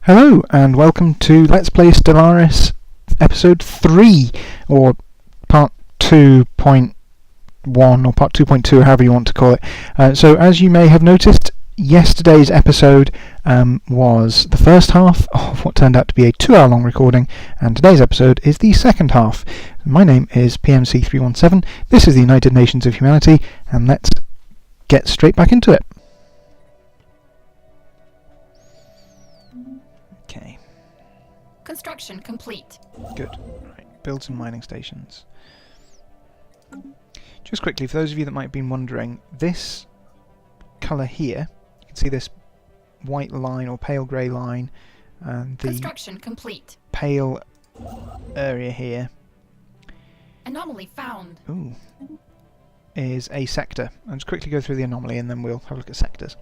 Hello and welcome to Let's Play Stellaris Episode 3, or Part 2.1 or Part 2.2, however you want to call it. So as you may have noticed, yesterday's episode was the first half of what turned out to be a 2-hour long recording, and today's episode is the second half. My name is PMC317, this is the United Nations of Humanity, and let's get straight back into it. Okay. Construction complete. Good. Right. Build some mining stations. Just quickly, for those of you that might have been wondering, this colour here, you can see this white line or pale grey line, and the Construction complete. pale area here Anomaly found. is a sector. I'll just quickly go through the anomaly and then we'll have a look at sectors.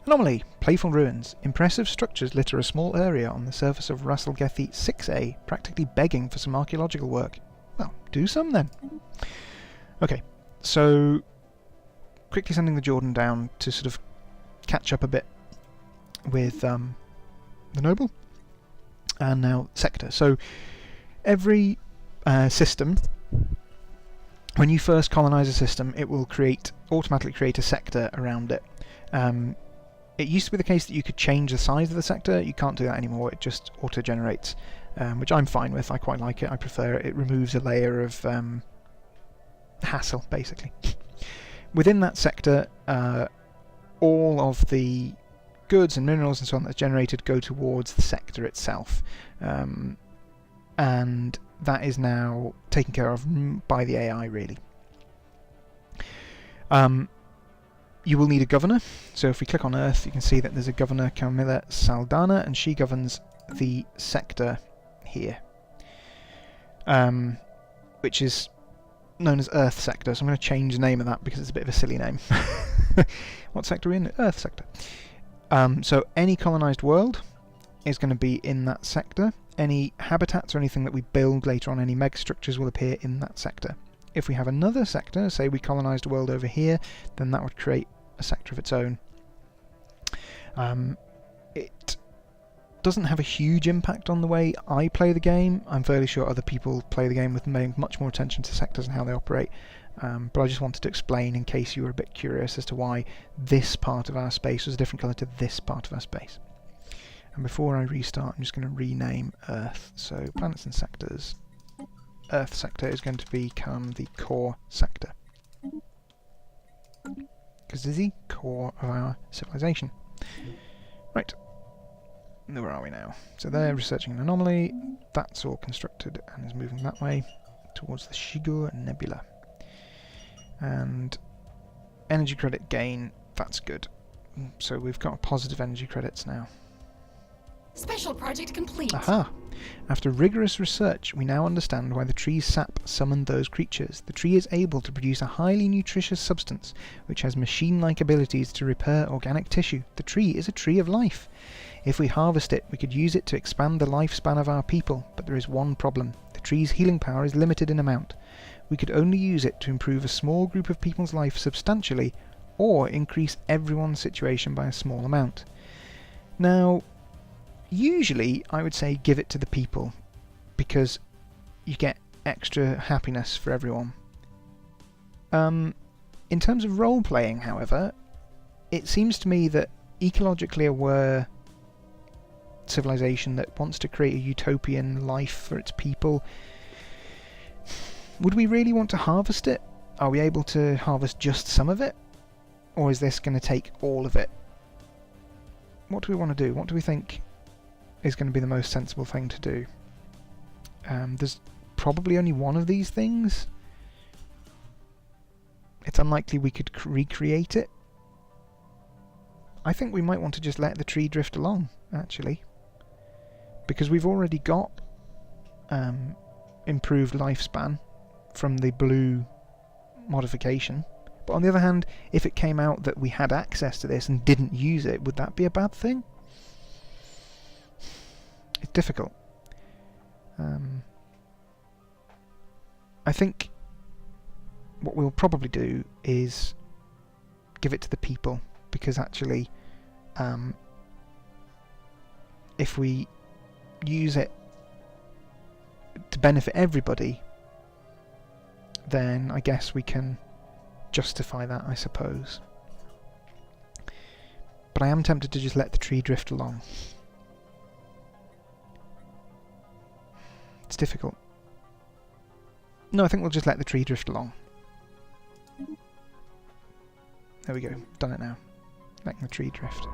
Anomaly. Playful ruins. Impressive structures litter a small area on the surface of Rasselgethi 6A, practically begging for some archaeological work. Well, do some then. Okay, so quickly sending the Jordan down to sort of catch up a bit with the Noble. And now sector. So every system, when you first colonise a system, it will automatically create a sector around it. It used to be the case that you could change the size of the sector. You can't do that anymore. It just auto-generates, which I'm fine with. I quite like it. I prefer it. It removes a layer of hassle, basically. Within that sector, all of the goods and minerals and so on that's generated go towards the sector itself. And that is now taken care of by the AI, really. You will need a governor, so if we click on Earth you can see that there's a governor, Camilla Saldana, and she governs the sector here, which is known as Earth Sector, so I'm going to change the name of that because it's a bit of a silly name. What sector are we in? Earth Sector. So any colonised world is going to be in that sector. Any habitats or anything that we build later on, any megastructures, will appear in that sector. If we have another sector, say we colonised a world over here, then that would create a sector of its own. It doesn't have a huge impact on the way I play the game. I'm fairly sure other people play the game with much more attention to sectors and how they operate. But I just wanted to explain in case you were a bit curious as to why this part of our space was a different colour to this part of our space. And before I restart, I'm just going to rename Earth. So planets and sectors. Earth sector is going to become the core sector, because it's the core of our civilization. Right, where are we now? So they're researching an anomaly. That's all constructed and is moving that way towards the Shigur Nebula. And energy credit gain, that's good. So we've got positive energy credits now. Special project complete. Aha! After rigorous research, we now understand why the tree's sap summoned those creatures. The tree is able to produce a highly nutritious substance, which has machine-like abilities to repair organic tissue. The tree is a tree of life. If we harvest it, we could use it to expand the lifespan of our people, but there is one problem. The tree's healing power is limited in amount. We could only use it to improve a small group of people's life substantially, or increase everyone's situation by a small amount. Now, usually, I would say give it to the people, because you get extra happiness for everyone. In terms of role-playing, however, it seems to me that ecologically aware civilization that wants to create a utopian life for its people, would we really want to harvest it? Are we able to harvest just some of it? Or is this going to take all of it? What do we want to do? What do we think is going to be the most sensible thing to do? There's probably only one of these things. It's unlikely we could recreate it. I think we might want to just let the tree drift along, actually. Because we've already got improved lifespan from the blue modification. But on the other hand, if it came out that we had access to this and didn't use it, would that be a bad thing? It's difficult. I think what we'll probably do is give it to the people, because actually if we use it to benefit everybody, then I guess we can justify that, I suppose. But I am tempted to just let the tree drift along. It's difficult. No, I think we'll just let the tree drift along. There we go. Done it now. Letting the tree drift.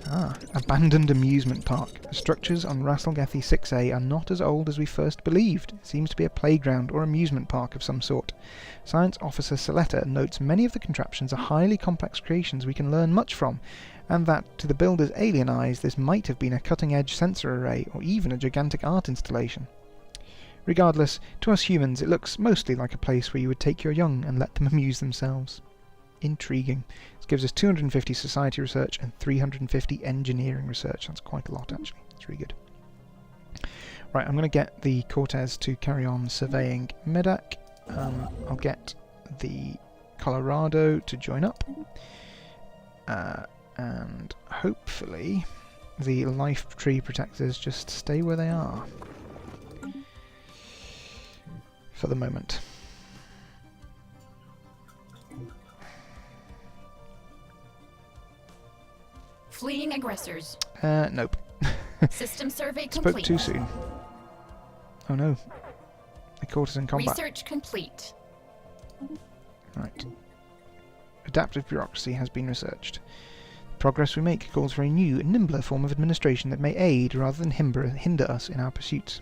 Ah, abandoned amusement park. The structures on Rasselgethi 6A are not as old as we first believed. It seems to be a playground or amusement park of some sort. Science Officer Saletta notes many of the contraptions are highly complex creations we can learn much from, and that, to the builder's alien eyes, this might have been a cutting-edge sensor array or even a gigantic art installation. Regardless, to us humans it looks mostly like a place where you would take your young and let them amuse themselves. Intriguing. This gives us 250 society research and 350 engineering research. That's quite a lot, actually. It's really good. Right, I'm going to get the Cortez to carry on surveying Medak. I'll get the Colorado to join up. And hopefully the life tree protectors just stay where they are. For the moment. Fleeing aggressors. Nope. System survey Spoke complete. too soon. Oh no. They caught us in combat. Research complete. Right. Adaptive bureaucracy has been researched. The progress we make calls for a new, nimbler form of administration that may aid rather than hinder us in our pursuits.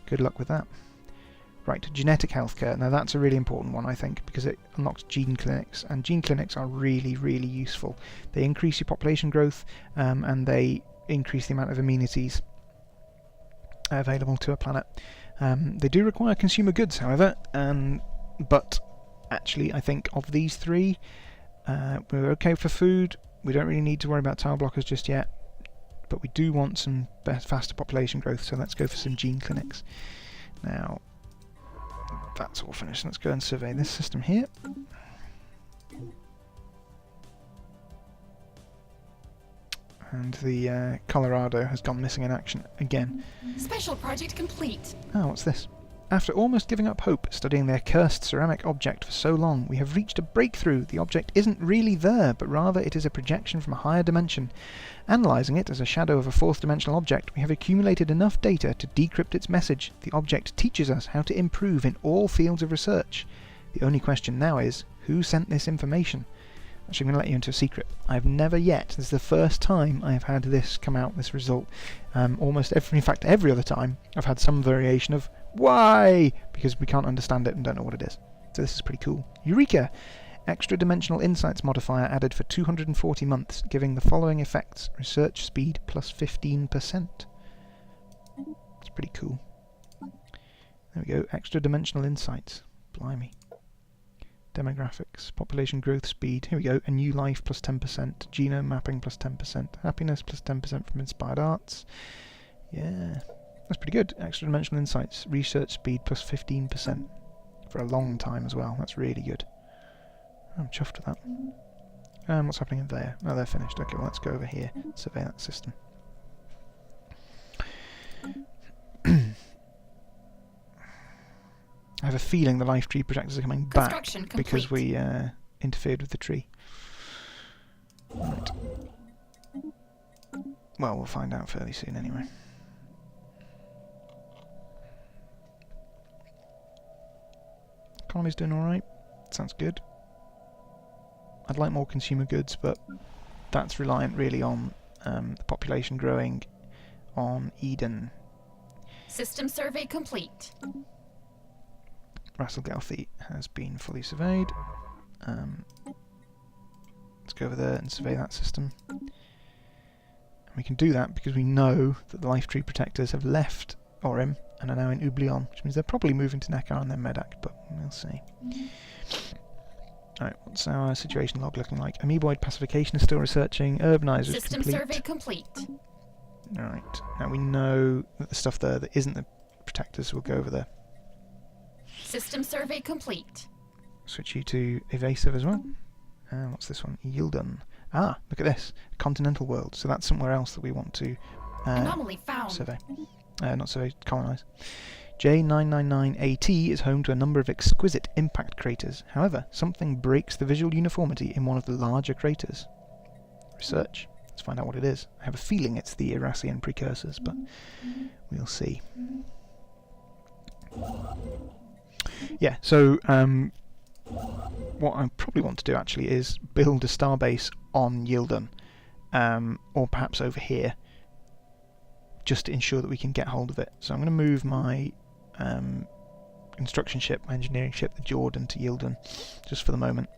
Good luck with that. Right, genetic healthcare. Now that's a really important one, I think, because it unlocks gene clinics, and gene clinics are really, really useful. They increase your population growth, and they increase the amount of amenities available to a planet. They do require consumer goods, however, but actually I think of these three, we're okay for food. We don't really need to worry about tile blockers just yet, but we do want some faster population growth, so let's go for some gene clinics. Now, that's all finished. Let's go and survey this system here. And the Colorado has gone missing in action again. Special project complete. Oh, what's this? After almost giving up hope studying their cursed ceramic object for so long, we have reached a breakthrough. The object isn't really there, but rather it is a projection from a higher dimension. Analysing it as a shadow of a fourth dimensional object, we have accumulated enough data to decrypt its message. The object teaches us how to improve in all fields of research. The only question now is, who sent this information? Actually, I'm going to let you into a secret. I've never yet, this is the first time I have had this come out, this result. In fact every other time, I've had some variation of why? Because we can't understand it and don't know what it is. So this is pretty cool. Eureka! Extra dimensional insights modifier added for 240 months, giving the following effects. Research speed plus 15%. It's pretty cool. There we go, extra dimensional insights. Blimey. Demographics, population growth speed. Here we go, a new life plus 10%, genome mapping plus 10%, happiness plus 10% from inspired arts. Yeah, that's pretty good. Extra dimensional insights, research speed plus 15% for a long time as well. That's really good. I'm chuffed with that. What's happening in there? Oh, they're finished. Okay, well, let's go over here, survey that system. I have a feeling the life tree projectors are coming back because we interfered with the tree. Right. Well, we'll find out fairly soon anyway. Economy's doing alright. Sounds good. I'd like more consumer goods, but that's reliant really on the population growing on Eden. System survey complete. Rasselgethi has been fully surveyed. Let's go over there and survey that system. And we can do that because we know that the life tree protectors have left Orim and are now in Oublion, which means they're probably moving to Nekar and then Medak, but we'll see. Alright, what's our situation log looking like? Amoeboid pacification is still researching. Urbanizers System complete. survey complete. Alright, now we know that the stuff there that isn't the protectors, so we'll go over there. System survey complete. Switch you to evasive as well. What's this one? Yildon. Ah, look at this. Continental world. So that's somewhere else that we want to Anomaly found. survey. Not survey, colonise. J999AT is home to a number of exquisite impact craters. However, something breaks the visual uniformity in one of the larger craters. Research. Let's find out what it is. I have a feeling it's the Irasian precursors, but we'll see. Yeah, so what I probably want to do actually is build a starbase on Yildan, or perhaps over here, just to ensure that we can get hold of it. So I'm going to move my construction ship, my engineering ship, the Jordan, to Yildan, just for the moment.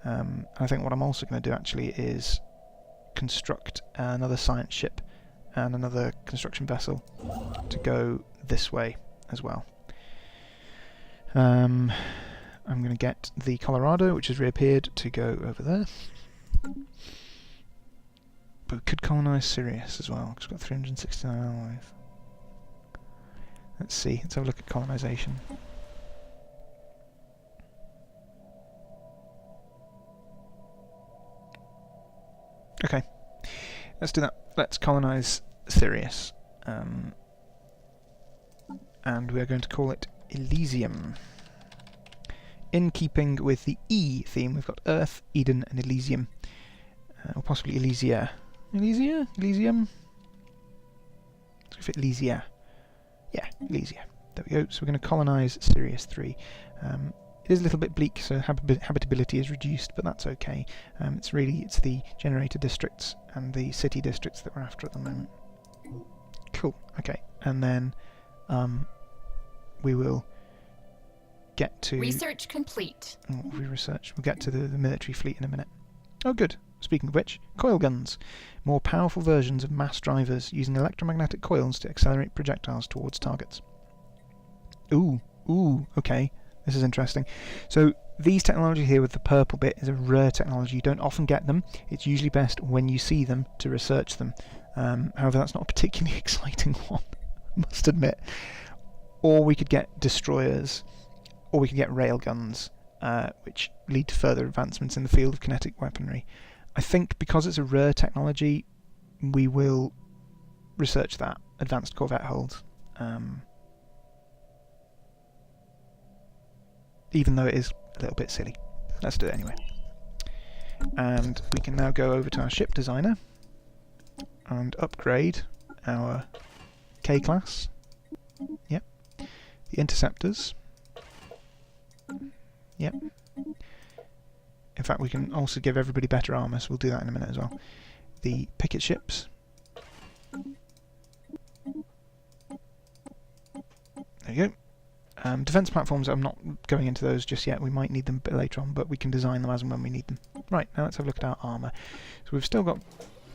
I think what I'm also going to do actually is construct another science ship and another construction vessel to go this way as well. I'm going to get the Colorado, which has reappeared, to go over there. But we could colonise Sirius as well, because we've got 369 alloys. Let's see, let's have a look at colonisation. Okay, let's do that. Let's colonise Sirius. And we are going to call it Elysium. In keeping with the E theme, we've got Earth, Eden and Elysium. Or possibly Elysia. Elysia? Elysium? Let's go for Elysia. Yeah, Elysia. There we go. So we're going to colonise Sirius 3. It is a little bit bleak, so habitability is reduced, but that's okay. It's the generator districts and the city districts that we're after at the moment. Cool. Okay, and then we will get to Research complete. We'll get to the military fleet in a minute. Oh, good. Speaking of which, coil guns. More powerful versions of mass drivers using electromagnetic coils to accelerate projectiles towards targets. Ooh, okay. This is interesting. So these technology here with the purple bit is a rare technology. You don't often get them. It's usually best when you see them to research them. However, that's not a particularly exciting one, I must admit. Or we could get destroyers, or we could get railguns, which lead to further advancements in the field of kinetic weaponry. I think because it's a rare technology, we will research that. Advanced corvette hulls. Even though it is a little bit silly. Let's do it anyway. And we can now go over to our ship designer and upgrade our K-class. Yep. The interceptors. Yep. In fact, we can also give everybody better armour, so we'll do that in a minute as well. The picket ships. There you go. Defence platforms, I'm not going into those just yet. We might need them a bit later on, but we can design them as and when we need them. Right, now let's have a look at our armour. So we've still got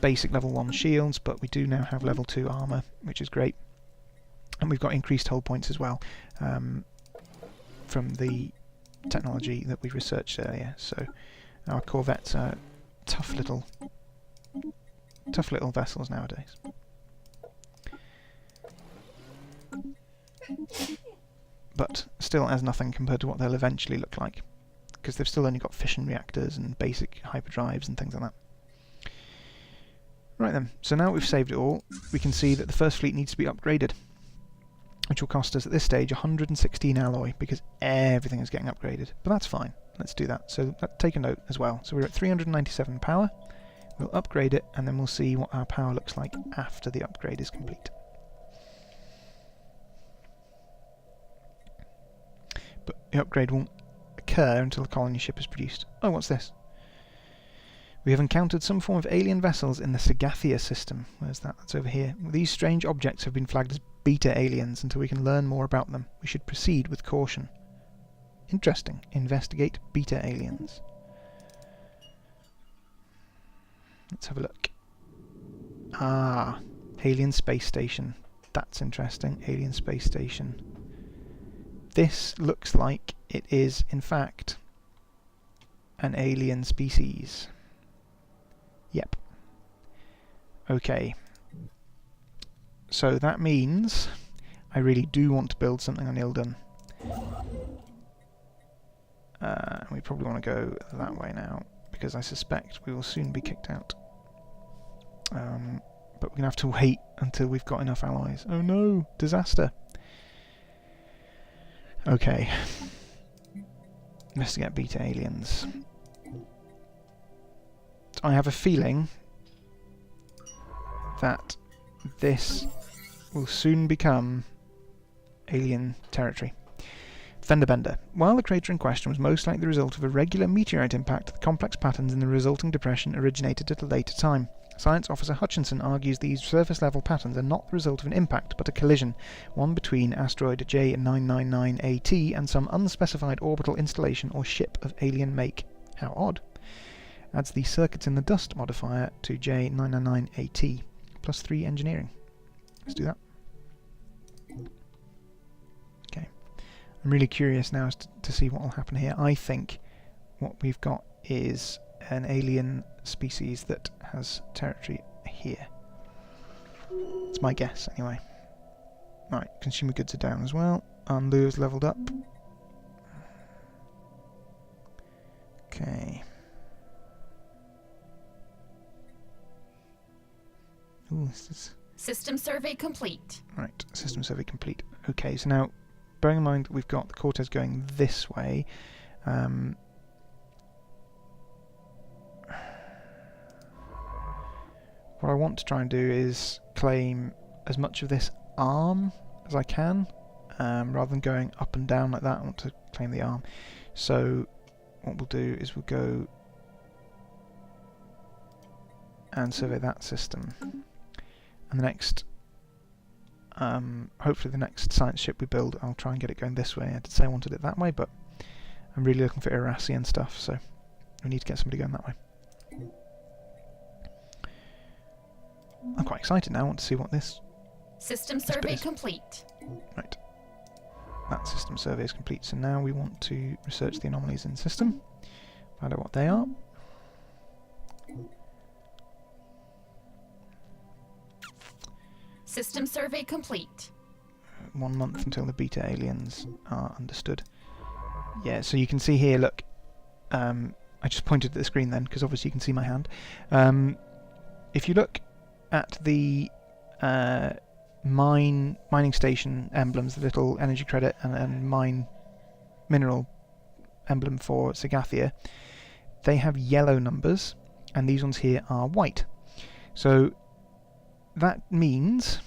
basic level 1 shields, but we do now have level 2 armour, which is great. And we've got increased hull points as well, from the technology that we researched earlier. So our corvettes are tough little vessels nowadays. But still as nothing compared to what they'll eventually look like, because they've still only got fission reactors and basic hyperdrives and things like that. Right then, so now we've saved it all, we can see that the first fleet needs to be upgraded, which will cost us at this stage 116 alloy, because everything is getting upgraded. But that's fine, let's do that. So take a note as well. So we're at 397 power, we'll upgrade it, and then we'll see what our power looks like after the upgrade is complete. But the upgrade won't occur until the colony ship is produced. Oh, what's this? We have encountered some form of alien vessels in the Sagathia system. Where's that? That's over here. These strange objects have been flagged as beta aliens until we can learn more about them. We should proceed with caution. Interesting. Investigate beta aliens. Let's have a look. Ah, alien space station. That's interesting. Alien space station. This looks like it is, in fact, an alien species. Yep. Okay. So that means I really do want to build something on Yildan. We probably want to go that way now, because I suspect we will soon be kicked out. But we're going to have to wait until we've got enough alloys. Oh no! Disaster! Okay. Investigate beta aliens. I have a feeling that this will soon become alien territory. Fender Bender. While the crater in question was most likely the result of a regular meteorite impact, the complex patterns in the resulting depression originated at a later time. Science Officer Hutchinson argues these surface-level patterns are not the result of an impact, but a collision, one between asteroid J999AT and some unspecified orbital installation or ship of alien make. How odd. Adds the circuits in the dust modifier to J999AT. +3 engineering. Let's do that. Okay. I'm really curious now as to see what will happen here. I think what we've got is an alien species that has territory here. It's my guess, anyway. Right, consumer goods are down as well. Lures leveled up. Okay. Ooh, this is... System survey complete. Right, system survey complete. Okay, so now, bearing in mind that we've got the Cortez going this way, what I want to try and do is claim as much of this arm as I can, rather than going up and down like that. I want to claim the arm. So what we'll do is we'll go and survey that system. And the next, hopefully the next science ship we build, I'll try and get it going this way. I did say I wanted it that way, but I'm really looking for Irasian stuff, so we need to get somebody going that way. I'm quite excited now. I want to see what this... System survey complete. Right. That system survey is complete, so now we want to research the anomalies in the system. Find out what they are. System survey complete. 1 month until the beta aliens are understood. Yeah, so you can see here, look, I just pointed at the screen then, because obviously you can see my hand. If you look at the mining station emblems, the little energy credit and mine mineral emblem for Sagathia, they have yellow numbers, and these ones here are white. So that means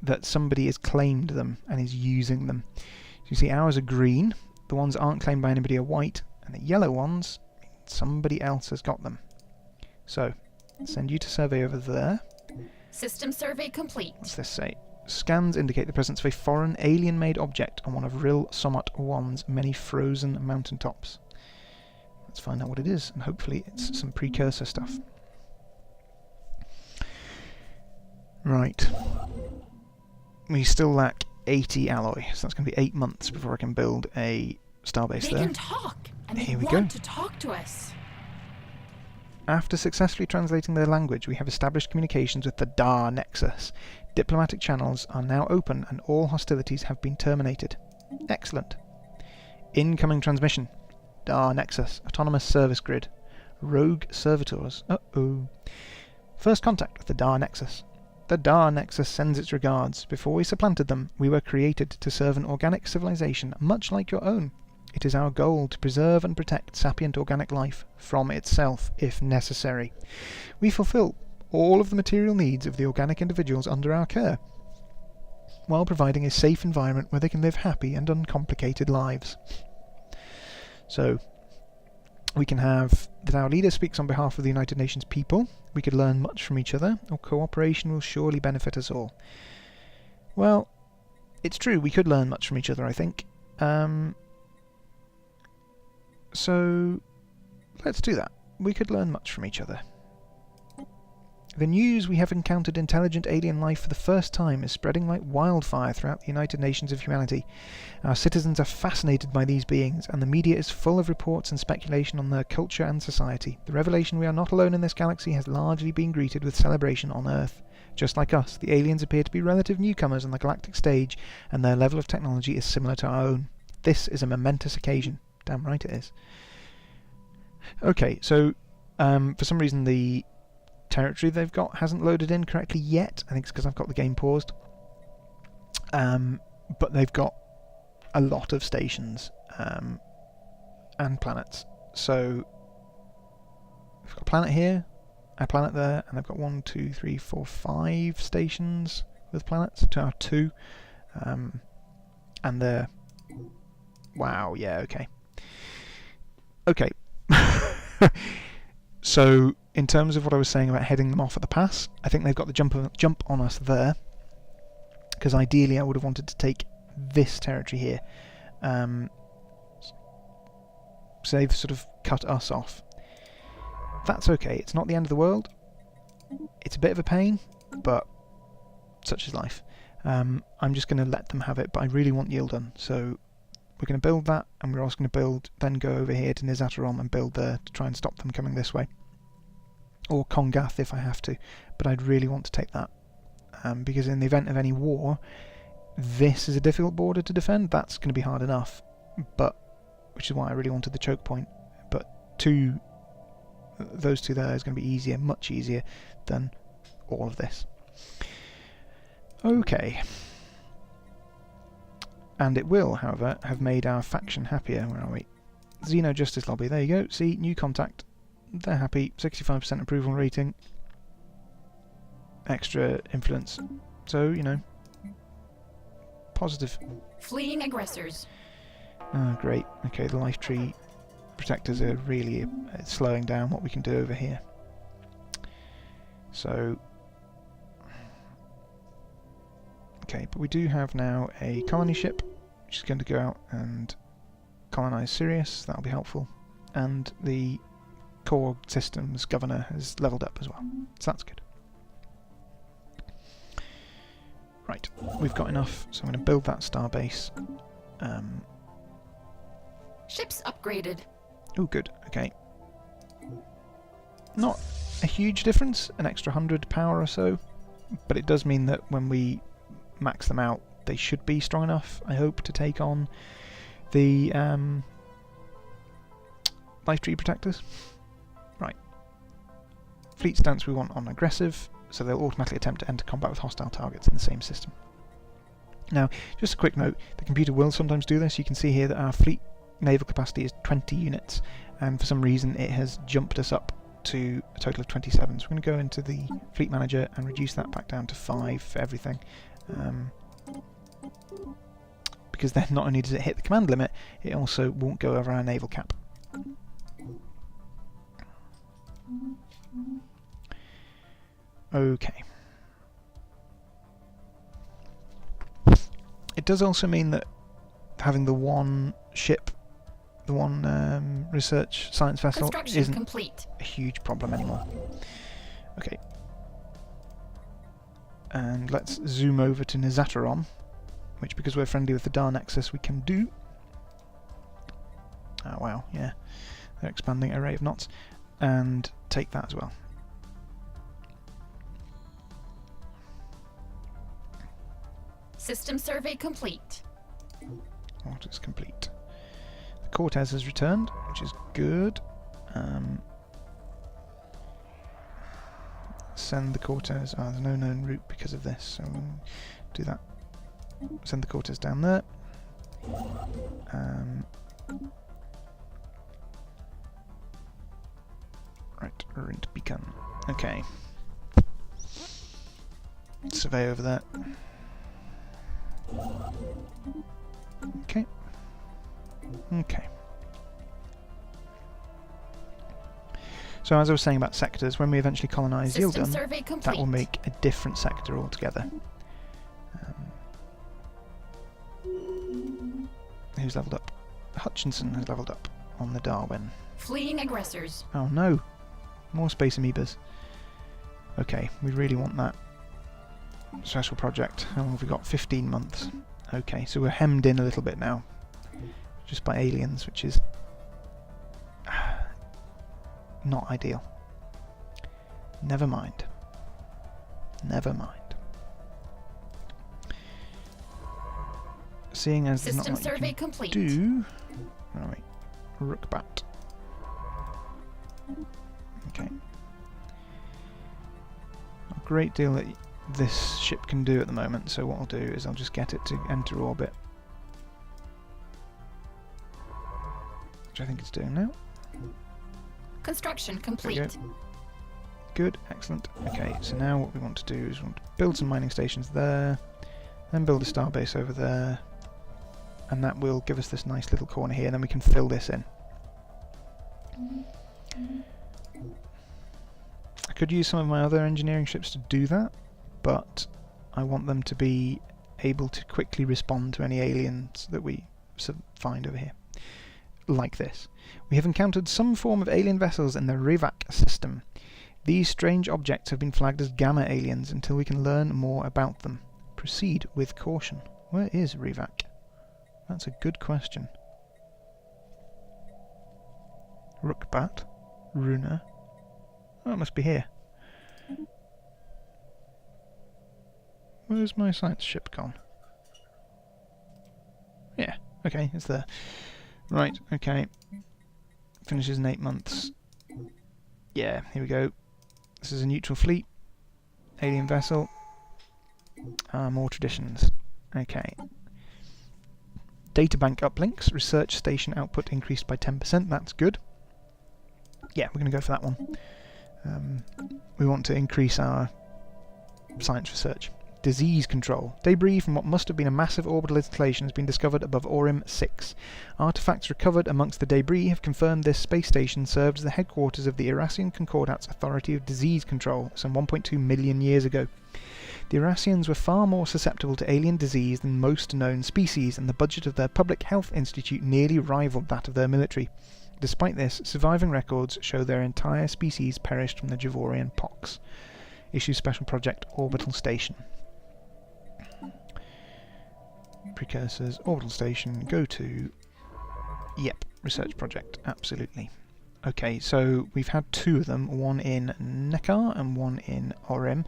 that somebody has claimed them and is using them. So you see ours are green, the ones that aren't claimed by anybody are white, and the yellow ones, somebody else has got them. So, send you to survey over there. System survey complete. What's this say? Scans indicate the presence of a foreign alien-made object on one of Ril Somat 1's many frozen mountaintops. Let's find out what it is, and hopefully it's some precursor stuff. Right. We still lack 80 alloy, so that's going to be 8 months before I can build a starbase They there. can talk, and Here they we want go. to talk to us. After successfully translating their language, we have established communications with the Dar Nexus. Diplomatic channels are now open and all hostilities have been terminated. Excellent. Incoming transmission. Dar Nexus. Autonomous service grid. Rogue servitors. Uh-oh. First contact with the Dar Nexus. The Dar Nexus sends its regards. Before we supplanted them, we were created to serve an organic civilization much like your own. It is our goal to preserve and protect sapient organic life from itself, if necessary. We fulfill all of the material needs of the organic individuals under our care, while providing a safe environment where they can live happy and uncomplicated lives. So, we can have that our leader speaks on behalf of the United Nations people. We could learn much from each other, or cooperation will surely benefit us all. Well, it's true, we could learn much from each other, I think. So, let's do that. We could learn much from each other. The news we have encountered intelligent alien life for the first time is spreading like wildfire throughout the United Nations of humanity. Our citizens are fascinated by these beings, and the media is full of reports and speculation on their culture and society. The revelation we are not alone in this galaxy has largely been greeted with celebration on Earth. Just like us, the aliens appear to be relative newcomers on the galactic stage, and their level of technology is similar to our own. This is a momentous occasion. Damn right it is. Okay, so for some reason the territory they've got hasn't loaded in correctly yet. I think it's because I've got the game paused. But they've got a lot of stations and planets. So we've got a planet here, a planet there, and they've got 1, 2, 3, 4, 5 stations with planets. 2. And they're... Wow, yeah, okay. Okay. So, in terms of what I was saying about heading them off at the pass, I think they've got the jump on us there. Because ideally I would have wanted to take this territory here. So they've sort of cut us off. That's okay, it's not the end of the world. It's a bit of a pain, but such is life. I'm just going to let them have it, but I really want yield done. So we're going to build that, and we're also going to then go over here to Nizatarom and build there to try and stop them coming this way. Or Kongath if I have to, but I'd really want to take that. Because in the event of any war, this is a difficult border to defend. That's going to be hard enough, which is why I really wanted the choke point. But those two there is going to be easier, much easier than all of this. Okay. And it will, however, have made our faction happier. Where are we? Xeno Justice Lobby. There you go. See, new contact. They're happy. 65% approval rating. Extra influence. So, you know, positive. Fleeing aggressors. Oh, great. Okay, the life tree protectors are really slowing down what we can do over here. So, okay, but we do have now a colony ship, which is going to go out and colonize Sirius. That'll be helpful. And the core systems governor has leveled up as well. So that's good. Right, we've got enough, so I'm going to build that starbase. Ships upgraded. Oh, good, okay. Not a huge difference, an extra 100 power or so, but it does mean that when we max them out, they should be strong enough, I hope, to take on the life tree protectors. Right. Fleet stance we want on aggressive, so they'll automatically attempt to enter combat with hostile targets in the same system. Now, just a quick note, the computer will sometimes do this. You can see here that our fleet naval capacity is 20 units, and for some reason it has jumped us up to a total of 27. So we're going to go into the fleet manager and reduce that back down to 5 for everything. Because then not only does it hit the command limit, it also won't go over our naval cap. Okay. It does also mean that having the one ship, the one research science vessel, isn't complete. A huge problem anymore. Okay. And let's zoom over to Nizatarom, which, because we're friendly with the Dar Nexus, we can do. Oh wow, yeah. They're expanding array of knots. And take that as well. System survey complete. What is complete? The Cortez has returned, which is good. Send the Cortez. Oh, there's no known route because of this, so we'll do that. Send the Cortez down there. Right, Rint Beacon. Okay. Survey over there. Okay. Okay. So as I was saying about sectors, when we eventually colonise Yildan, that will make a different sector altogether. Who's leveled up? Hutchinson has leveled up on the Darwin. Fleeing aggressors. Oh no! More space amoebas. Okay, we really want that special project. How long have we got? 15 months. Okay, so we're hemmed in a little bit now. Just by aliens, which is not ideal. Never mind. Never mind. Seeing as there's not much you can do... Right, Rookbat. Okay. great deal that this ship can do at the moment, so what I'll do is I'll just get it to enter orbit. Which I think it's doing now. Construction There complete. we go. Good, excellent. Okay, so now what we want to do is we want to build some mining stations there, then build a starbase over there, and that will give us this nice little corner here, and then we can fill this in. I could use some of my other engineering ships to do that, but I want them to be able to quickly respond to any aliens that we find over here. Like this. We have encountered some form of alien vessels in the Rivac system. These strange objects have been flagged as gamma aliens until we can learn more about them. Proceed with caution. Where is Rivac? That's a good question. Rukbat? Runa? Oh, it must be here. Where's my science ship gone? Yeah, okay, it's there. Right, okay. Finishes in 8 months. Yeah, here we go. This is a neutral fleet. Alien vessel. More traditions. Okay. Databank uplinks. Research station output increased by 10%. That's good. Yeah, we're going to go for that one. We want to increase our science research. Disease control. Debris from what must have been a massive orbital installation has been discovered above Aurim 6. Artifacts recovered amongst the debris have confirmed this space station served as the headquarters of the Irasian Concordat's Authority of Disease Control some 1.2 million years ago. The Irasians were far more susceptible to alien disease than most known species, and the budget of their public health institute nearly rivaled that of their military. Despite this, surviving records show their entire species perished from the Javorian pox. Issue Special Project Orbital Station. Precursors, orbital station, go to... Yep, research project, absolutely. Okay, so we've had 2 of them, one in Nekar and one in Aurim,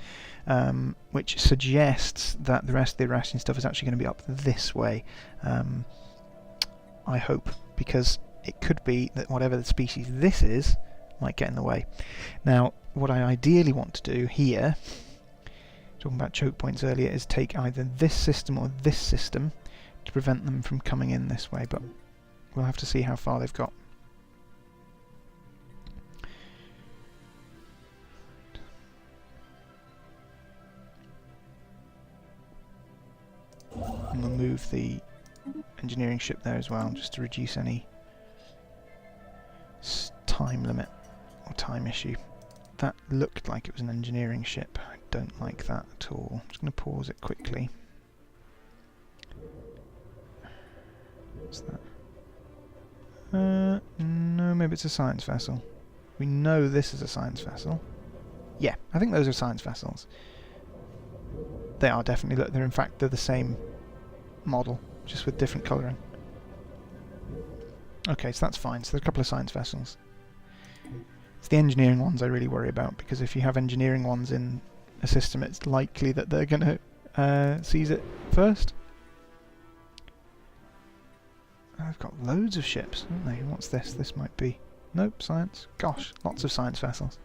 which suggests that the rest of the Irasian stuff is actually going to be up this way. I hope, because it could be that whatever the species this is might get in the way. Now, what I ideally want to do here, talking about choke points earlier, is take either this system or this system to prevent them from coming in this way, but we'll have to see how far they've got. And we'll move the engineering ship there as well, just to reduce any time limit or time issue. That looked like it was an engineering ship. I don't like that at all. I'm just going to pause it quickly. What's that? No, maybe it's a science vessel. We know this is a science vessel. Yeah, I think those are science vessels. They are definitely, look, they're the same model, just with different colouring. Okay, so that's fine. So there are a couple of science vessels. It's the engineering ones I really worry about, because if you have engineering ones in a system, it's likely that they're going to seize it first. I've got loads of ships, haven't they? What's this? This might be... Nope, science. Gosh, lots of science vessels.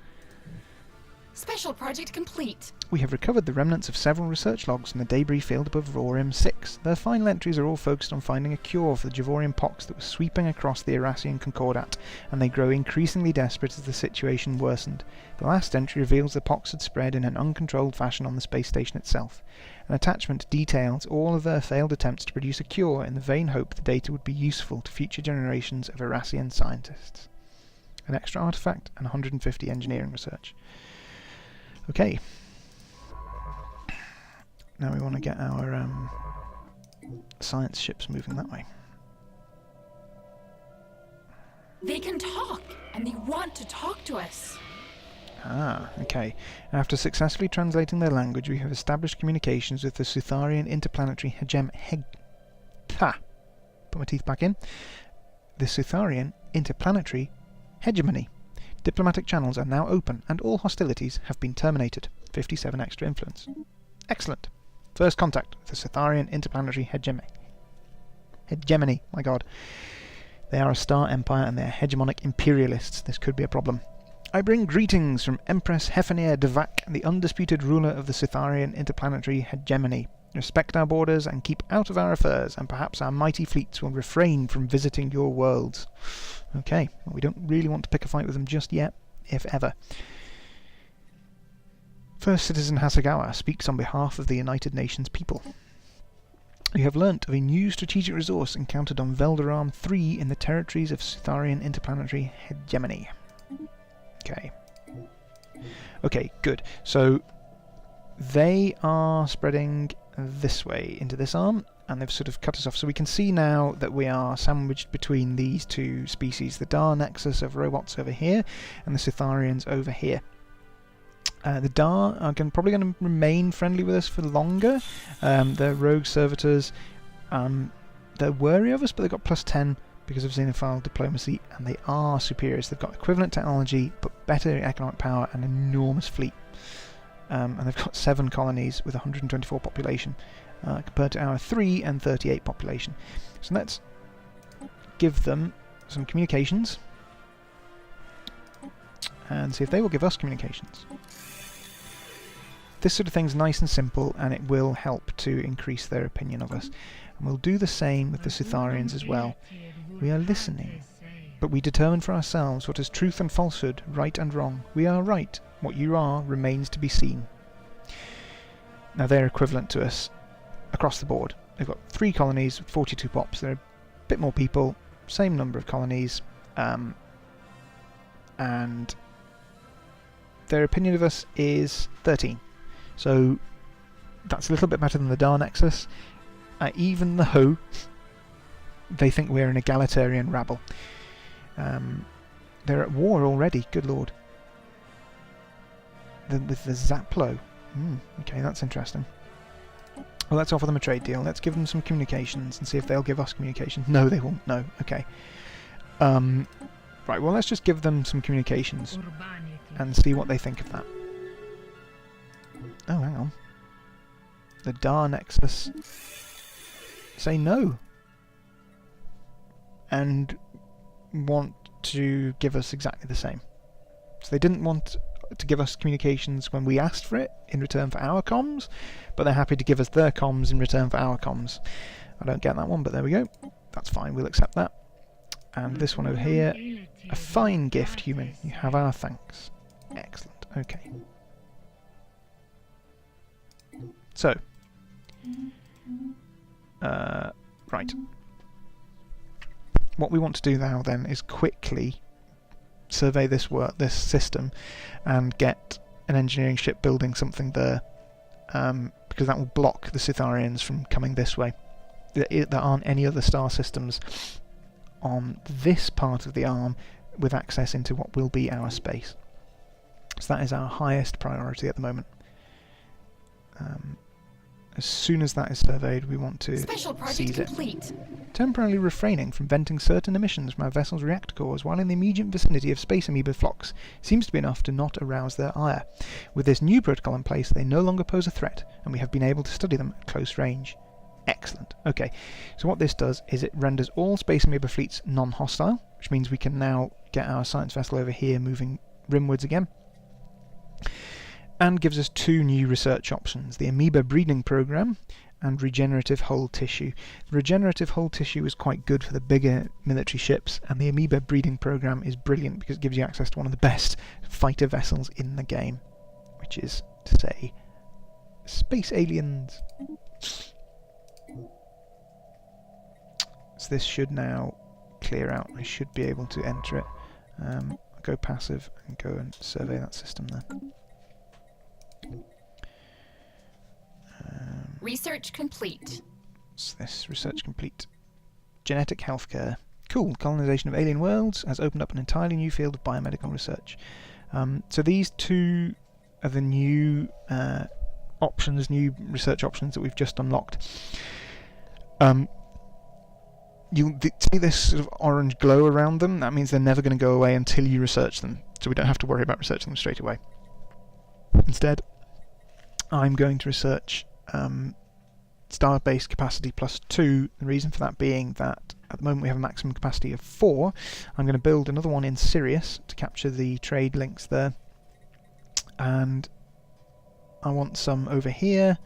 Special project complete. We have recovered the remnants of several research logs in the debris field above Aurim 6. Their final entries are all focused on finding a cure for the Javorian pox that was sweeping across the Irasian Concordat, and they grow increasingly desperate as the situation worsened. The last entry reveals the pox had spread in an uncontrolled fashion on the space station itself. An attachment details all of their failed attempts to produce a cure in the vain hope the data would be useful to future generations of Irasian scientists. An extra artifact and 150 engineering research. Okay. Now we want to get our science ships moving that way. They can talk, and they want to talk to us. Ah, okay. After successfully translating their language, we have established communications with the Sutharian interplanetary Put my teeth back in. The Sutharian interplanetary hegemony. Diplomatic channels are now open, and all hostilities have been terminated. 57 extra influence. Excellent. First contact with the Sutharian interplanetary hegemony. My god. They are a star empire, and they are hegemonic imperialists. This could be a problem. I bring greetings from Empress Hefenir Devak, the undisputed ruler of the Cytharian interplanetary hegemony. Respect our borders and keep out of our affairs, and perhaps our mighty fleets will refrain from visiting your worlds. Okay, well, we don't really want to pick a fight with them just yet, if ever. First Citizen Hasagawa speaks on behalf of the United Nations people. You have learnt of a new strategic resource encountered on Veldaram 3 in the territories of Cytharian interplanetary hegemony. Okay. Okay, good. So they are spreading this way into this arm, and they've sort of cut us off. So we can see now that we are sandwiched between these two species, the Dar nexus of robots over here, and the Cytharians over here. The Dar are probably going to remain friendly with us for longer. They're rogue servitors. They're wary of us, but they've got +10 because of xenophile diplomacy, and they are superiors. They've got equivalent technology, but better economic power and enormous fleet. And they've got 7 colonies with 124 population, compared to our 3 and 38 population. So let's give them some communications and see if they will give us communications. This sort of thing's nice and simple, and it will help to increase their opinion of us. And we'll do the same with the Cytharians as well. We are listening, but we determine for ourselves what is truth and falsehood, right and wrong. We are right. What you are remains to be seen. Now they're equivalent to us across the board. They've got 3 colonies, 42 pops. They're a bit more people, same number of colonies, and their opinion of us is 13. So that's a little bit better than the Dar nexus, even though they think we're an egalitarian rabble. They're at war already, good lord. With the Zaplo. Okay, that's interesting. Well, let's offer them a trade deal. Let's give them some communications and see if they'll give us communications. No, they won't. No, okay. Right, well, let's just give them some communications and see what they think of that. Oh, hang on. The Dar nexus say no. And want to give us exactly the same. So they didn't want to give us communications when we asked for it in return for our comms, but they're happy to give us their comms in return for our comms. I don't get that one, but there we go. That's fine, we'll accept that. And this one over here, a fine gift, human. You have our thanks. Excellent, okay. So, right. What we want to do now then is quickly survey this system and get an engineering ship building something there, because that will block the Cytharians from coming this way. There aren't any other star systems on this part of the arm with access into what will be our space. So that is our highest priority at the moment. As soon as that is surveyed, we want to seize it. Complete. Temporarily refraining from venting certain emissions from our vessel's reactor cores while in the immediate vicinity of space amoeba flocks seems to be enough to not arouse their ire. With this new protocol in place, they no longer pose a threat, and we have been able to study them at close range. Excellent. Okay, so what this does is it renders all space amoeba fleets non-hostile, which means we can now get our science vessel over here moving rimwards again. And gives us 2 new research options, the amoeba breeding program and regenerative hull tissue. The regenerative hull tissue is quite good for the bigger military ships, and the amoeba breeding program is brilliant because it gives you access to one of the best fighter vessels in the game, which is to say, space aliens. So this should now clear out. I should be able to enter it. I'll go passive and go and survey that system there. Research complete. What's this? Research complete. Genetic healthcare. Cool. Colonization of alien worlds has opened up an entirely new field of biomedical research. So these 2 are the new options, new research options that we've just unlocked. You'll see this sort of orange glow around them. That means they're never going to go away until you research them. So we don't have to worry about researching them straight away. Instead, I'm going to research Starbase capacity +2. The reason for that being that At the moment we have a maximum capacity of 4. I'm going to build another one in Sirius to capture the trade links there. And I want some over here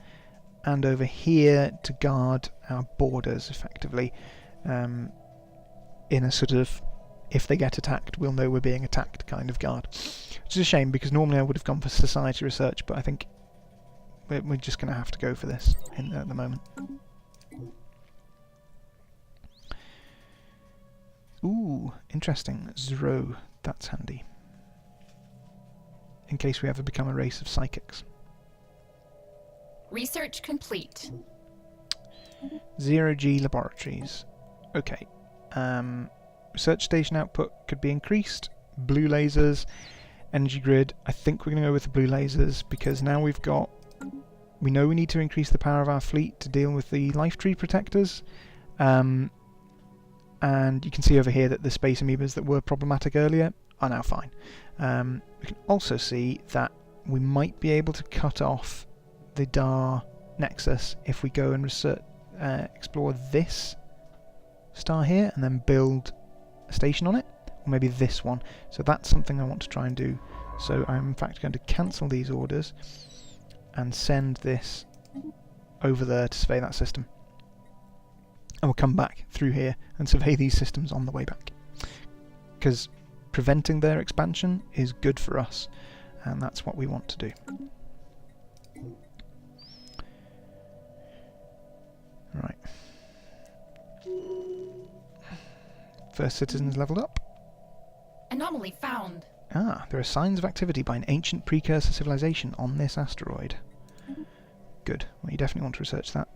and over here to guard our borders effectively, in a sort of, if they get attacked we'll know we're being attacked kind of guard. Which is a shame, because normally I would have gone for society research, but I think we're just going to have to go for this at the moment. Ooh, interesting. Zro, that's handy. In case we ever become a race of psychics. Research complete. 0G laboratories. Okay. Research station output could be increased. Blue lasers. Energy grid. I think we're going to go with the blue lasers, because now we've got... We know we need to increase the power of our fleet to deal with the life tree protectors. And you can see over here that the space amoebas that were problematic earlier are now fine. We can also see that we might be able to cut off the Dar nexus if we go and explore this star here and then build a station on it, or maybe this one. So that's something I want to try and do. So I'm in fact going to cancel these orders and send this over there to survey that system. And we'll come back through here and survey these systems on the way back. Because preventing their expansion is good for us, and that's what we want to do. Right. First citizens leveled up. Anomaly found. Ah, there are signs of activity by an ancient precursor civilization on this asteroid. Good. Well, you definitely want to research that.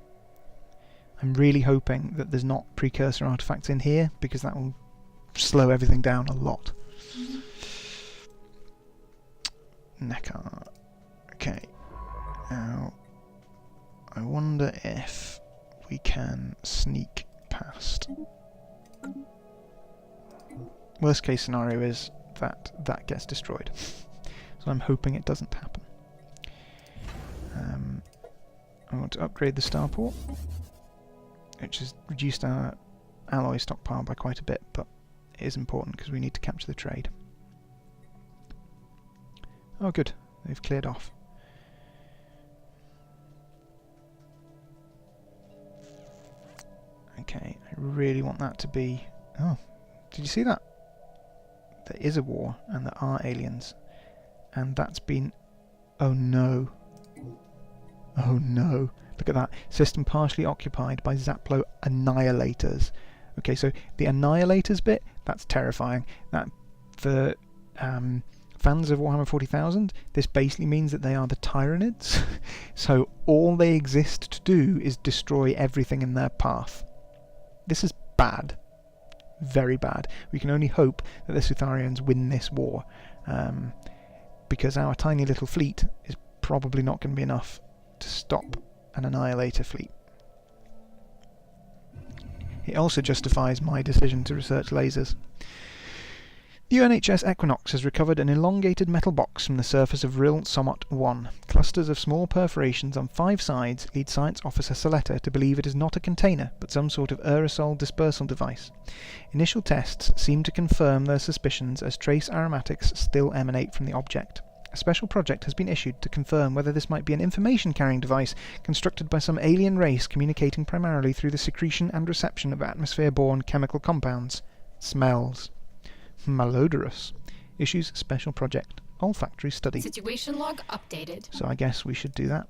I'm really hoping that there's not precursor artifacts in here, because that will slow everything down a lot. Nekar. Okay. Now, I wonder if we can sneak past. Worst case scenario is that that gets destroyed. So I'm hoping it doesn't happen. I want to upgrade the starport, which has reduced our alloy stockpile by quite a bit, but it is important because we need to capture the trade. Oh good, they've cleared off. Okay, I really want that to be... Oh, did you see that? There is a war, and there are aliens. And that's been... Oh no. Oh no. Look at that. System partially occupied by Zaplo Annihilators. Okay, so the Annihilators bit, that's terrifying. That for fans of Warhammer 40,000, this basically means that they are the Tyranids. So all they exist to do is destroy everything in their path. This is bad. Very bad. We can only hope that the Sutharians win this war, because our tiny little fleet is probably not going to be enough to stop an Annihilator fleet. It also justifies my decision to research lasers. The UNHS Equinox has recovered an elongated metal box from the surface of Ril Somot 1. Clusters of small perforations on 5 sides lead Science Officer Saletta to believe it is not a container, but some sort of aerosol dispersal device. Initial tests seem to confirm their suspicions, as trace aromatics still emanate from the object. A special project has been issued to confirm whether this might be an information-carrying device constructed by some alien race communicating primarily through the secretion and reception of atmosphere-borne chemical compounds. Smells. Malodorous. Issues special project. Olfactory study. Situation log updated. So I guess we should do that.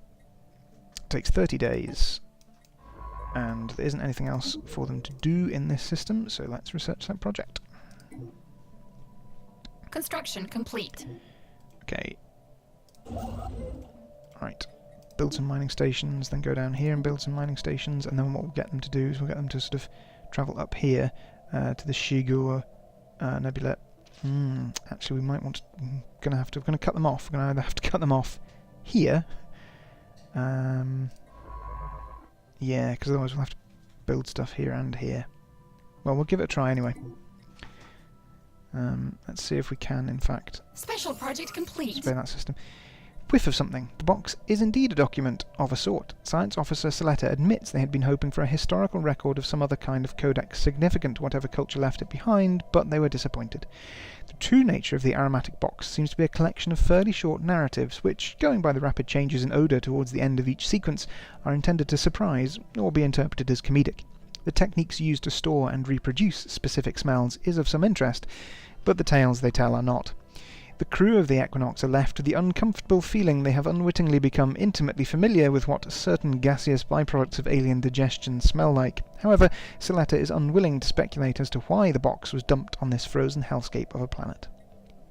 Takes 30 days. And there isn't anything else for them to do in this system, so let's research that project. Construction complete. Okay. Right. Build some mining stations, then go down here and build some mining stations, and then what we'll get them to do is we'll get them to sort of travel up here to the Shigur Nebula. Actually, we might want to... we're going to cut them off. We're going to either have to cut them off here. Yeah, because otherwise we'll have to build stuff here and here. Well, we'll give it a try anyway. Let's see if we can, in fact... Special project complete. Survey that system. whiff of something. The box is indeed a document of a sort. Science Officer Soletta admits they had been hoping for a historical record of some other kind of codex significant to whatever culture left it behind, but they were disappointed. The true nature of the aromatic box seems to be a collection of fairly short narratives which, going by the rapid changes in odour towards the end of each sequence, are intended to surprise or be interpreted as comedic. The techniques used to store and reproduce specific smells is of some interest, but the tales they tell are not. The crew of the Equinox are left with the uncomfortable feeling they have unwittingly become intimately familiar with what certain gaseous byproducts of alien digestion smell like. However, Soletta is unwilling to speculate as to why the box was dumped on this frozen hellscape of a planet.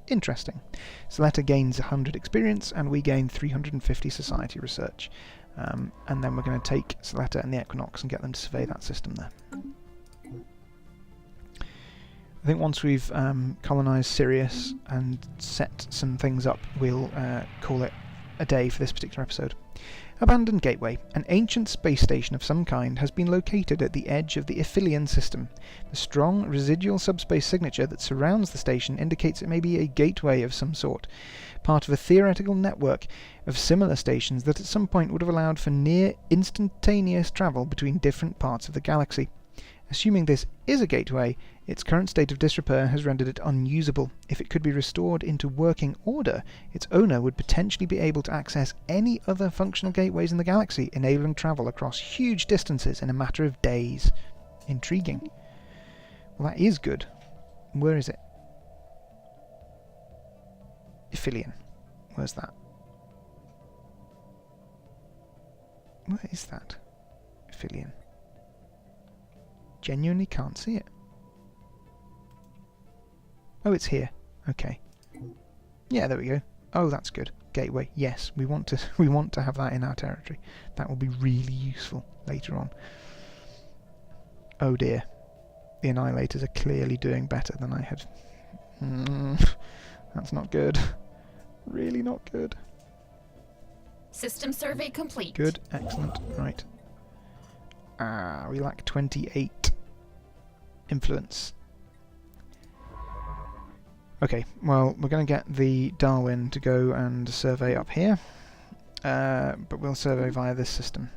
Interesting. Soletta gains 100 experience, and we gain 350 society research. And then we're going to take Soletta and the Equinox and get them to survey that system there. I think once we've colonised Sirius and set some things up, we'll call it a day for this particular episode. Abandoned Gateway. An ancient space station of some kind has been located at the edge of the Ithilien system. The strong residual subspace signature that surrounds the station indicates it may be a gateway of some sort, part of a theoretical network of similar stations that at some point would have allowed for near instantaneous travel between different parts of the galaxy. Assuming this is a gateway, its current state of disrepair has rendered it unusable. If it could be restored into working order, its owner would potentially be able to access any other functional gateways in the galaxy, enabling travel across huge distances in a matter of days. Intriguing. Well, that is good. Where is it? Ithilien. Where's that? Where is that? Ithilien. Genuinely can't see it. Oh, it's here. Okay. Yeah, there we go. Oh, that's good. Gateway. Yes, we want to have that in our territory. That will be really useful later on. Oh dear. The Annihilators are clearly doing better than I had. That's not good. Really not good. System survey complete. Good. Excellent. Right. We lack 28 influence. Okay, well, we're going to get the Darwin to go and survey up here, but we'll survey via this system.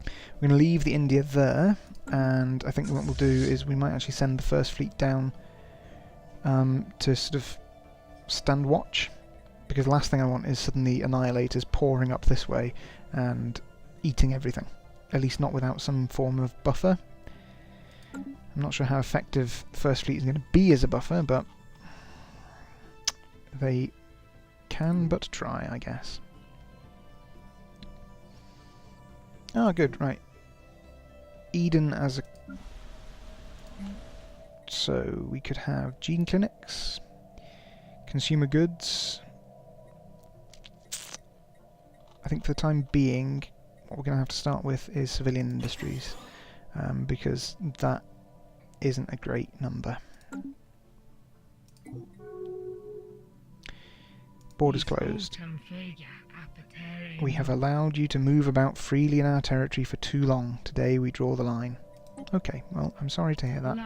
We're going to leave the India there, and I think what we'll do is we might actually send the first fleet down to sort of stand watch, because the last thing I want is suddenly Annihilators pouring up this way and eating everything. At least not without some form of buffer. I'm not sure how effective the First Fleet is going to be as a buffer, but they can but try, I guess. Ah, good, right. Eden as a... So, we could have gene clinics, consumer goods. I think for the time being, what we're going to have to start with is civilian industries, because that isn't a great number. Borders closed. We have allowed you to move about freely in our territory for too long. Today we draw the line. Okay, well, I'm sorry to hear that.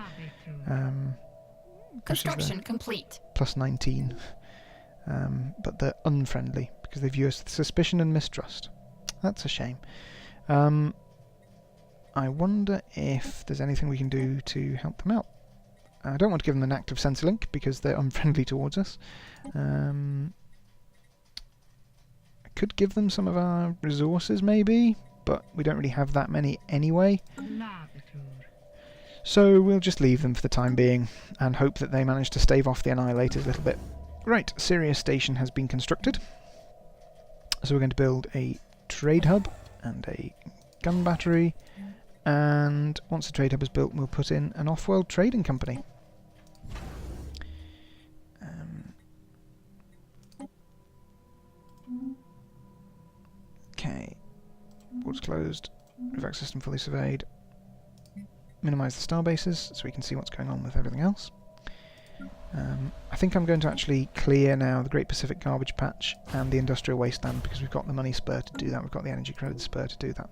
Construction complete. Plus 19. But they're unfriendly, because they view us with suspicion and mistrust. That's a shame. I wonder if there's anything we can do to help them out. I don't want to give them an active sensor link because they're unfriendly towards us. I could give them some of our resources maybe, but we don't really have that many anyway. So we'll just leave them for the time being and hope that they manage to stave off the Annihilators a little bit. Right, Sirius Station has been constructed. So we're going to build a trade hub and a gun battery, and once the trade hub is built we'll put in an off-world trading company. Okay, borders closed, Revac system fully surveyed. Minimise the star bases so we can see what's going on with everything else. I think I'm going to actually clear now the Great Pacific Garbage Patch and the Industrial Wasteland because we've got the money spur to do that, we've got the energy credit spur to do that.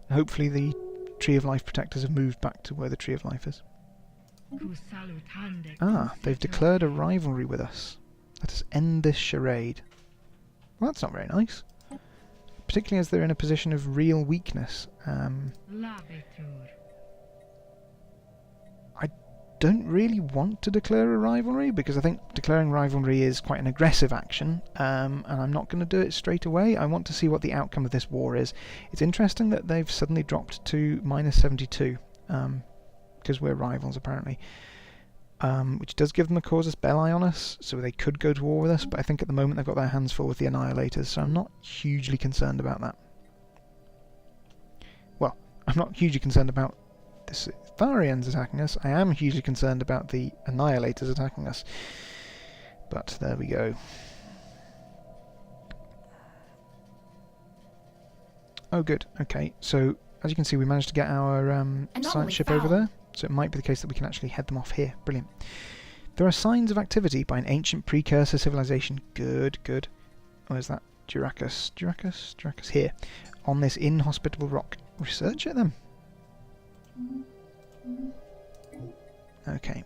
And hopefully the Tree of Life protectors have moved back to where the Tree of Life is. Ah, they've declared a rivalry with us. Let us end this charade. Well, that's not very nice. Particularly as they're in a position of real weakness. I don't really want to declare a rivalry, because I think declaring rivalry is quite an aggressive action, and I'm not going to do it straight away. I want to see what the outcome of this war is. It's interesting that they've suddenly dropped to -72, because we're rivals apparently, which does give them a casus belli on us, so they could go to war with us, but I think at the moment they've got their hands full with the Annihilators, so I'm not hugely concerned about that. Well, I'm not hugely concerned about the Tharians attacking us. I am hugely concerned about the Annihilators attacking us. But there we go. Oh good, okay, so as you can see we managed to get our science ship over there, so it might be the case that we can actually head them off here. Brilliant. There are signs of activity by an ancient precursor civilization. Good, good. Where's that? Duracus, here. On this inhospitable rock. Research it then. Okay.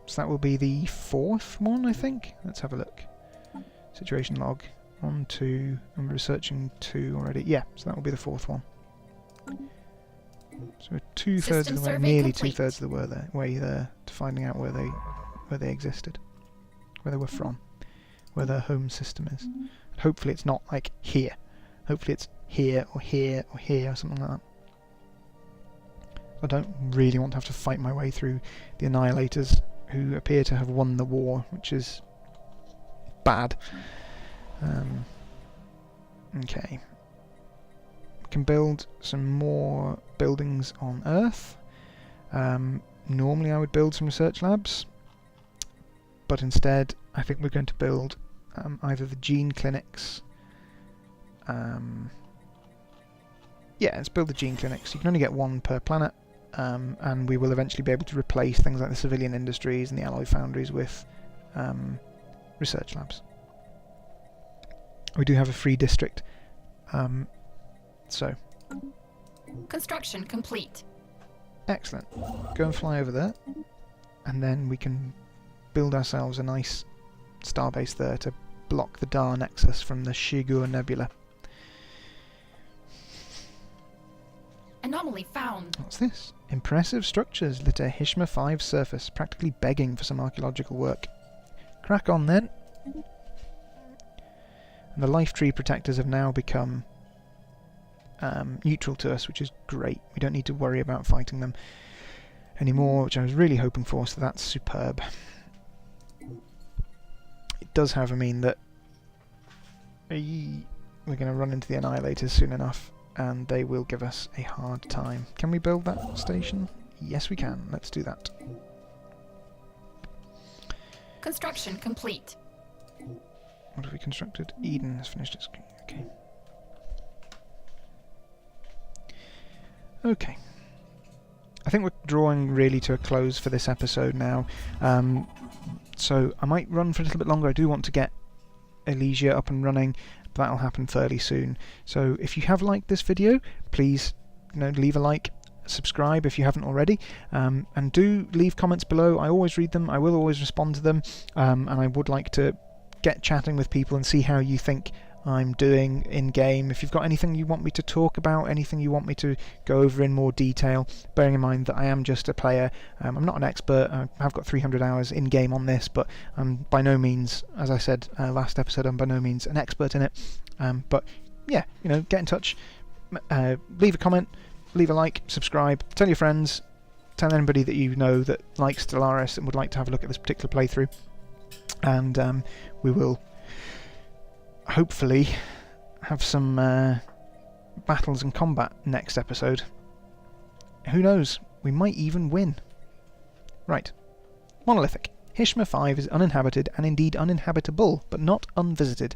So that will be the 4th one, I think. Let's have a look. Situation log. 1, 2, and we're researching 2 already. Yeah, so that will be the 4th one. So we're 2/3 of the way, nearly 2/3 of the way there to finding out where they existed, where they were from, where their home system is. And hopefully it's not like here. Hopefully it's here or here or here or something like that. I don't really want to have to fight my way through the Annihilators, who appear to have won the war, which is bad. Okay. We can build some more buildings on Earth. Normally I would build some research labs, but instead I think we're going to build either the gene clinics. Yeah, let's build the gene clinics. You can only get 1 per planet, and we will eventually be able to replace things like the civilian industries and the alloy foundries with research labs. We do have a free district, so... Construction complete. Excellent. Go and fly over there, and then we can build ourselves a nice starbase there to block the Dar Nexus from the Shigur Nebula. Anomaly found. What's this? Impressive structures litter Hishma 5's surface, practically begging for some archaeological work. Crack on then. And the life tree protectors have now become neutral to us, which is great. We don't need to worry about fighting them anymore, which I was really hoping for, so that's superb. It does, however, mean that we're going to run into the Annihilators soon enough, and they will give us a hard time. Can we build that station? Yes, we can. Let's do that. Construction complete. What have we constructed? Eden has finished its... Okay. Okay. I think we're drawing really to a close for this episode now. So I might run for a little bit longer. I do want to get Elysia up and running, but that'll happen fairly soon. So if you have liked this video, please leave a like, subscribe if you haven't already, and do leave comments below. I always read them, I will always respond to them, and I would like to get chatting with people and see how you think I'm doing in game. If you've got anything you want me to talk about, anything you want me to go over in more detail, bearing in mind that I am just a player, I'm not an expert. I have got 300 hours in game on this, but I'm by no means, as I said last episode, I'm by no means an expert in it. But yeah, get in touch, leave a comment, leave a like, subscribe, tell your friends, tell anybody that you know that likes Stellaris and would like to have a look at this particular playthrough, and we will hopefully have some battles and combat next episode. Who knows? We might even win. Right. Monolithic. Hishma 5 is uninhabited and indeed uninhabitable, but not unvisited.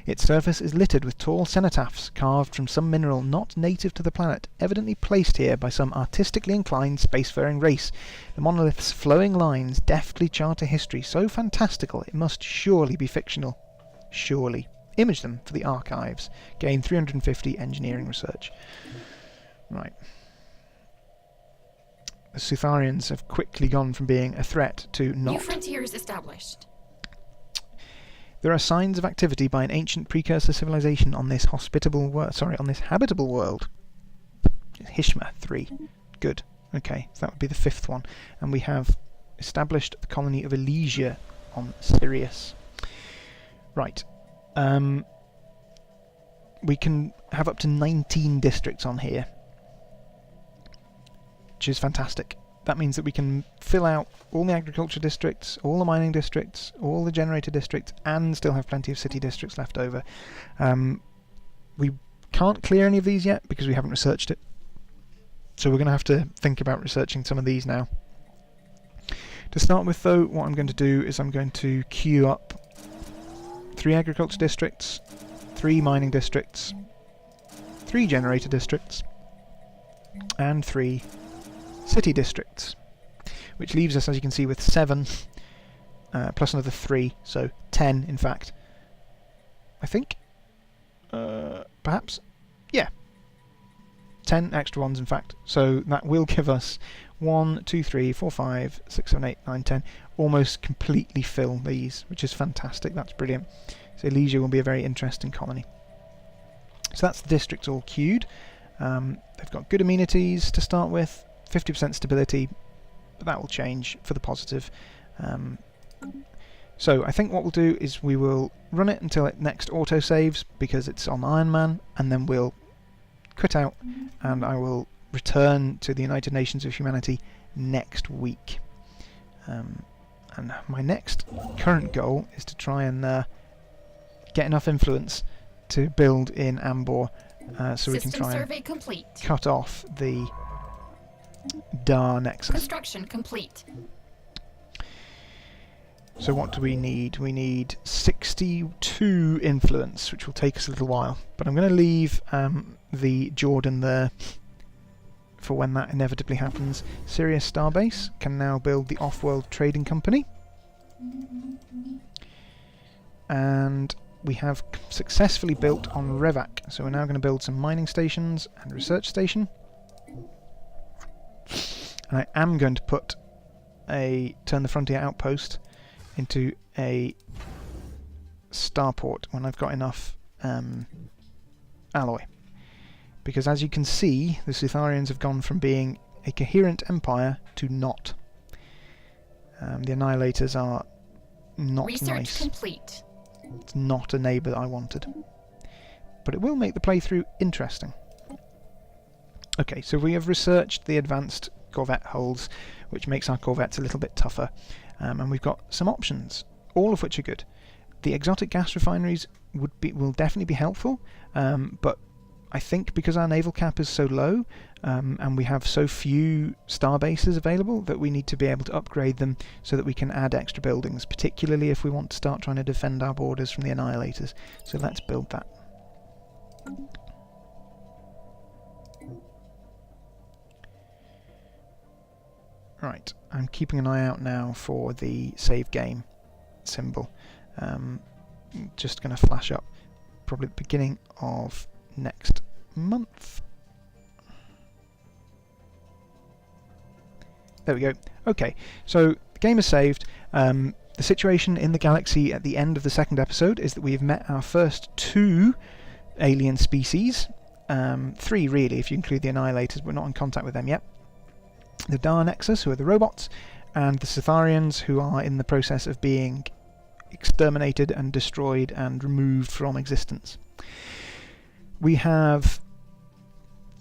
Its surface is littered with tall cenotaphs carved from some mineral not native to the planet, evidently placed here by some artistically inclined spacefaring race. The monolith's flowing lines deftly chart a history so fantastical it must surely be fictional. Surely. Image them for the archives. Gain 350 engineering research. Right. The Sutharians have quickly gone from being a threat to New not. frontiers established. There are signs of activity by an ancient precursor civilization on this on this habitable world. Hishma 3. Good. Okay, so that would be the 5th one. And we have established the colony of Elysia on Sirius. Right. We can have up to 19 districts on here, which is fantastic. That means that we can fill out all the agriculture districts, all the mining districts, all the generator districts, and still have plenty of city districts left over. We can't clear any of these yet because we haven't researched it. So we're going to have to think about researching some of these now. To start with, though, what I'm going to do is I'm going to queue up 3 agriculture districts, 3 mining districts, 3 generator districts, and 3 city districts, which leaves us, as you can see, with 7 plus another 3, so 10 in fact. I think, perhaps, yeah, 10 extra ones in fact. So that will give us 1, 2, 3, 4, 5, 6, 7, 8, 9, 10. Almost completely fill these, which is fantastic. That's brilliant. So Elysia will be a very interesting colony. So that's the districts all queued. They've got good amenities to start with, 50% stability, but that will change for the positive. So I think what we'll do is we will run it until it next auto-saves, because it's on Iron Man, and then we'll quit out, and I will return to the United Nations of Humanity next week. And my next current goal is to try and get enough influence to build in Ambor, so we can try and cut off the Dar Nexus. Construction complete. So what do we need? We need 62 influence, which will take us a little while. But I'm going to leave the Jordan there for when that inevitably happens. Sirius Starbase can now build the Off-World Trading Company. And we have successfully built on Revac. So we're now going to build some mining stations and research station. And I am going to put turn the Frontier Outpost into a starport when I've got enough alloy. Because as you can see, the Sutharians have gone from being a coherent empire to not. The Annihilators are not Research nice. Complete. It's not a neighbour that I wanted. But it will make the playthrough interesting. Okay, so we have researched the advanced corvette hulls, which makes our corvettes a little bit tougher. And we've got some options, all of which are good. The exotic gas refineries will definitely be helpful, but I think because our naval cap is so low, and we have so few star bases available, that we need to be able to upgrade them so that we can add extra buildings, particularly if we want to start trying to defend our borders from the Annihilators. So let's build that. Right, I'm keeping an eye out now for the save game symbol. Just going to flash up probably at the beginning of next month. There we go. Okay, so the game is saved. The situation in the galaxy at the end of the second episode is that we have met our first 2 alien species. 3 really, if you include the Annihilators. We're not in contact with them yet. The Dar Nexus, who are the robots, and the Sutharians, who are in the process of being exterminated and destroyed and removed from existence. We have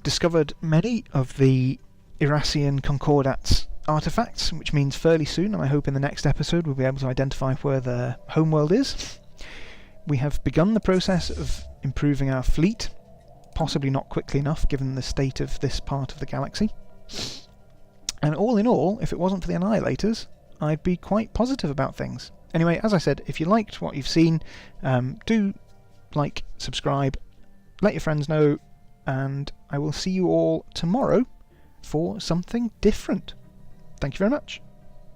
discovered many of the Irasian Concordats artifacts, which means fairly soon, and I hope in the next episode we'll be able to identify where their homeworld is. We have begun the process of improving our fleet, possibly not quickly enough given the state of this part of the galaxy. And all in all, if it wasn't for the Annihilators, I'd be quite positive about things. Anyway, as I said, if you liked what you've seen, do like, subscribe, let your friends know, and I will see you all tomorrow for something different. Thank you very much.